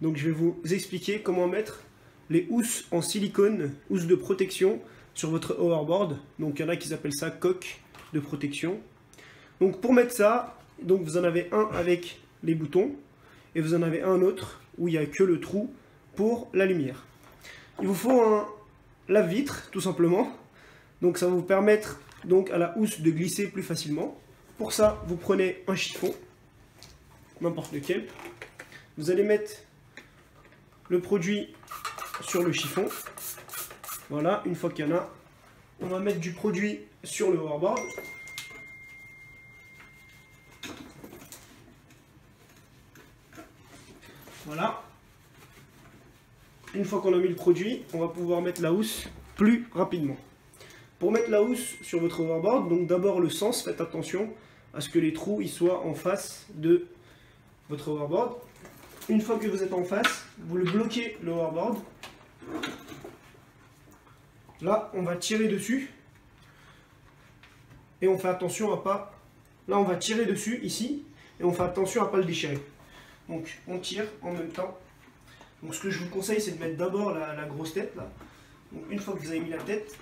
Donc je vais vous expliquer comment mettre les housses en silicone, housses de protection sur votre hoverboard. Donc il y en a qui appellent ça coque de protection. Donc pour mettre ça, donc vous en avez un avec les boutons et vous en avez un autre où il n'y a que le trou pour la lumière. Il vous faut un lave-vitre tout simplement. Donc ça va vous permettre donc à la housse de glisser plus facilement. Pour ça, vous prenez un chiffon, n'importe lequel. Vous allez mettre le produit sur le chiffon. Voilà, une fois qu'il y en a, on va mettre du produit sur le hoverboard. Voilà. Une fois qu'on a mis le produit, on va pouvoir mettre la housse plus rapidement. Pour mettre la housse sur votre hoverboard, donc d'abord le sens, faites attention à ce que les trous ils soient en face de votre hoverboard. Une fois que vous êtes en face, vous le bloquez le hoverboard. Là, on va tirer dessus. Et on fait attention à pas... Là, on va tirer dessus, ici. Et on fait attention à ne pas le déchirer. Donc, on tire en même temps. Donc, ce que je vous conseille, c'est de mettre d'abord la grosse tête. Là. Donc, une fois que vous avez mis la tête,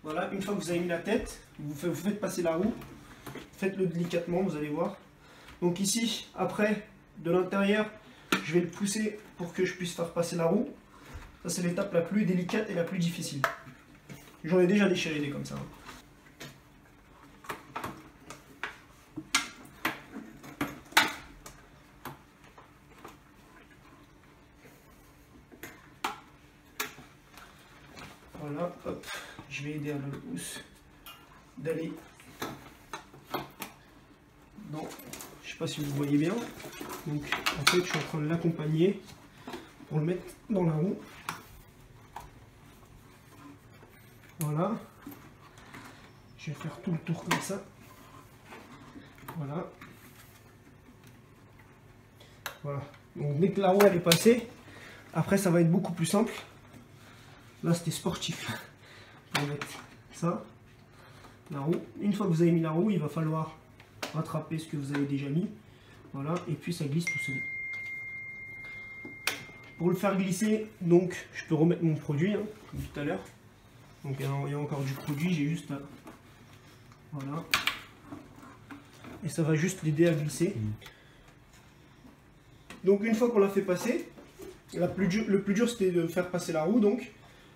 voilà, une fois que vous avez mis la tête, vous faites passer la roue. Faites-le délicatement, vous allez voir. Donc ici, après, de l'intérieur, je vais le pousser pour que je puisse faire passer la roue. Ça, c'est l'étape la plus délicate et la plus difficile. J'en ai déjà déchiré des comme ça. Voilà, hop, je vais aider à la housse d'aller dans, je sais pas si vous voyez bien, donc en fait je suis en train de l'accompagner pour le mettre dans la roue. Voilà, je vais faire tout le tour comme ça. Voilà, voilà. Donc dès que la roue elle est passée, après ça va être beaucoup plus simple. Là c'était sportif. On va mettre ça, la roue. Une fois que vous avez mis la roue, il va falloir rattraper ce que vous avez déjà mis. Voilà, et puis ça glisse tout seul. Pour le faire glisser, donc je peux remettre mon produit, hein, comme tout à l'heure. Donc il y a encore du produit, j'ai juste là. Voilà. Et ça va juste l'aider à glisser. Donc une fois qu'on l'a fait passer, le plus dur c'était de faire passer la roue. Donc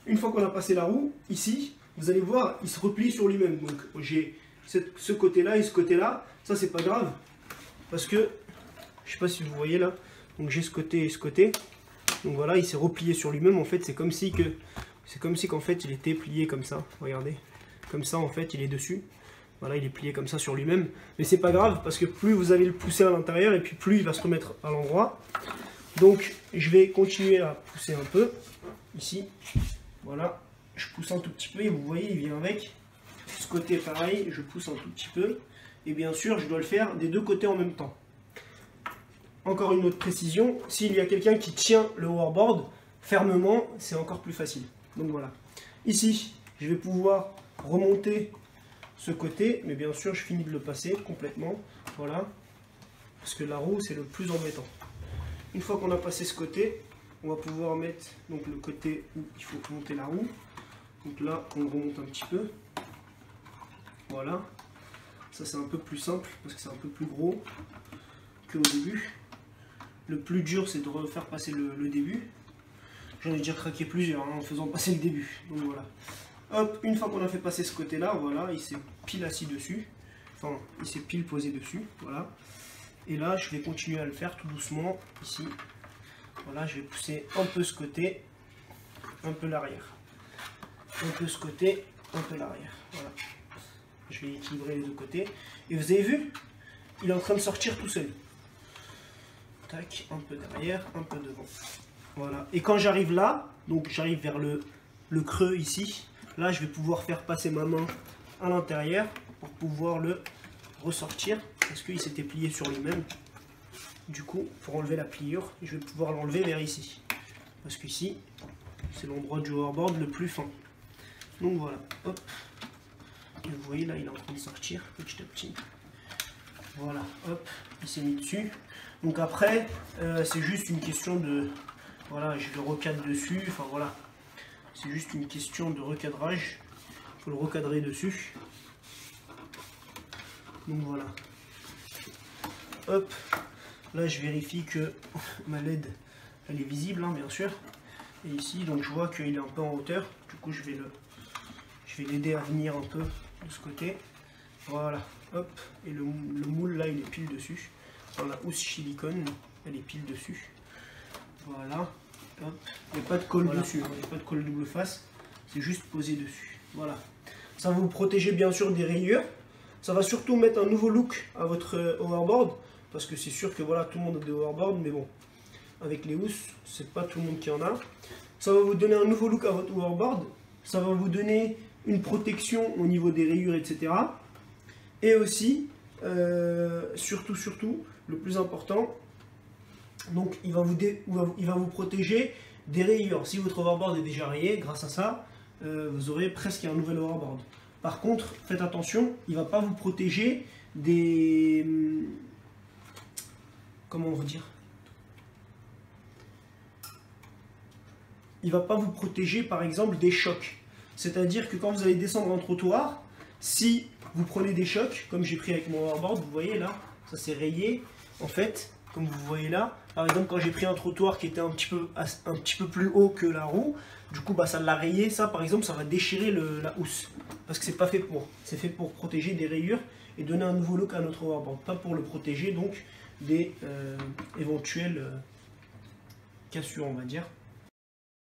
une fois qu'on a passé la roue, ici, vous allez voir, il se replie sur lui-même. Donc j'ai ce côté-là et ce côté-là. Ça c'est pas grave. Parce que, je sais pas si vous voyez là, donc j'ai ce côté et ce côté. Donc voilà, il s'est replié sur lui-même. En fait, c'est comme si qu'en fait il était plié comme ça. Regardez, comme ça en fait il est dessus. Voilà, il est plié comme ça sur lui-même. Mais c'est pas grave parce que plus vous allez le pousser à l'intérieur et puis plus il va se remettre à l'endroit. Donc je vais continuer à pousser un peu ici. Voilà, je pousse un tout petit peu et vous voyez, il vient avec. Ce côté pareil, je pousse un tout petit peu. Et bien sûr, je dois le faire des deux côtés en même temps. Encore une autre précision, s'il y a quelqu'un qui tient le hoverboard fermement, c'est encore plus facile. Donc voilà. Ici, je vais pouvoir remonter ce côté, mais bien sûr, je finis de le passer complètement. Voilà. Parce que la roue, c'est le plus embêtant. Une fois qu'on a passé ce côté, on va pouvoir mettre donc, le côté où il faut monter la roue. Donc là, on remonte un petit peu. Voilà. Ça, c'est un peu plus simple parce que c'est un peu plus gros qu'au début. Le plus dur, c'est de refaire passer le début. J'en ai déjà craqué plusieurs hein, en faisant passer le début. Donc voilà. Hop, une fois qu'on a fait passer ce côté-là, voilà, il s'est pile assis dessus. Enfin, il s'est pile posé dessus. Voilà. Et là, je vais continuer à le faire tout doucement ici. Voilà, je vais pousser un peu ce côté, un peu l'arrière. Un peu ce côté, un peu l'arrière. Voilà. Je vais équilibrer les deux côtés. Et vous avez vu, il est en train de sortir tout seul. Tac, un peu derrière, un peu devant. Voilà. Et quand j'arrive là, donc j'arrive vers le creux ici, là je vais pouvoir faire passer ma main à l'intérieur pour pouvoir le ressortir parce qu'il s'était plié sur lui-même. Du coup, pour enlever la pliure, je vais pouvoir l'enlever vers ici. Parce qu'ici, c'est l'endroit du hoverboard le plus fin. Donc voilà, hop. Et vous voyez là, il est en train de sortir petit à petit. Voilà, hop, il s'est mis dessus. Donc après, c'est juste une question de... Voilà, je le recadre dessus, enfin voilà. C'est juste une question de recadrage. Il faut le recadrer dessus. Donc voilà. Hop. Là, je vérifie que ma LED, elle est visible, hein, bien sûr. Et ici, donc je vois qu'il est un peu en hauteur. Du coup, je vais l'aider à venir un peu de ce côté. Voilà. Hop. Et le moule, là, il est pile dessus. Dans la housse silicone, elle est pile dessus. Voilà. Hop. Il n'y a pas de colle dessus. Il n'y a pas de colle double face. C'est juste posé dessus. Voilà. Ça va vous protéger, bien sûr, des rayures. Ça va surtout mettre un nouveau look à votre hoverboard. Parce que c'est sûr que voilà, tout le monde a des hoverboards, mais bon, avec les housses, c'est pas tout le monde qui en a. Ça va vous donner un nouveau look à votre hoverboard. Ça va vous donner une protection au niveau des rayures, etc. Et aussi, surtout, le plus important, donc il va vous protéger des rayures. Si votre hoverboard est déjà rayé, grâce à ça, vous aurez presque un nouvel hoverboard. Par contre, faites attention, il ne va pas vous protéger des... Comment on va dire? Il ne va pas vous protéger, par exemple, des chocs. C'est-à-dire que quand vous allez descendre un trottoir, si vous prenez des chocs, comme j'ai pris avec mon hoverboard, vous voyez là, ça s'est rayé. En fait, comme vous voyez là, par exemple, quand j'ai pris un trottoir qui était un petit peu plus haut que la roue, du coup, bah, ça l'a rayé. Ça, par exemple, ça va déchirer la housse. Parce que c'est pas fait pour. C'est fait pour protéger des rayures et donner un nouveau look à notre hoverboard. Pas pour le protéger, donc, des éventuelles cassures, on va dire.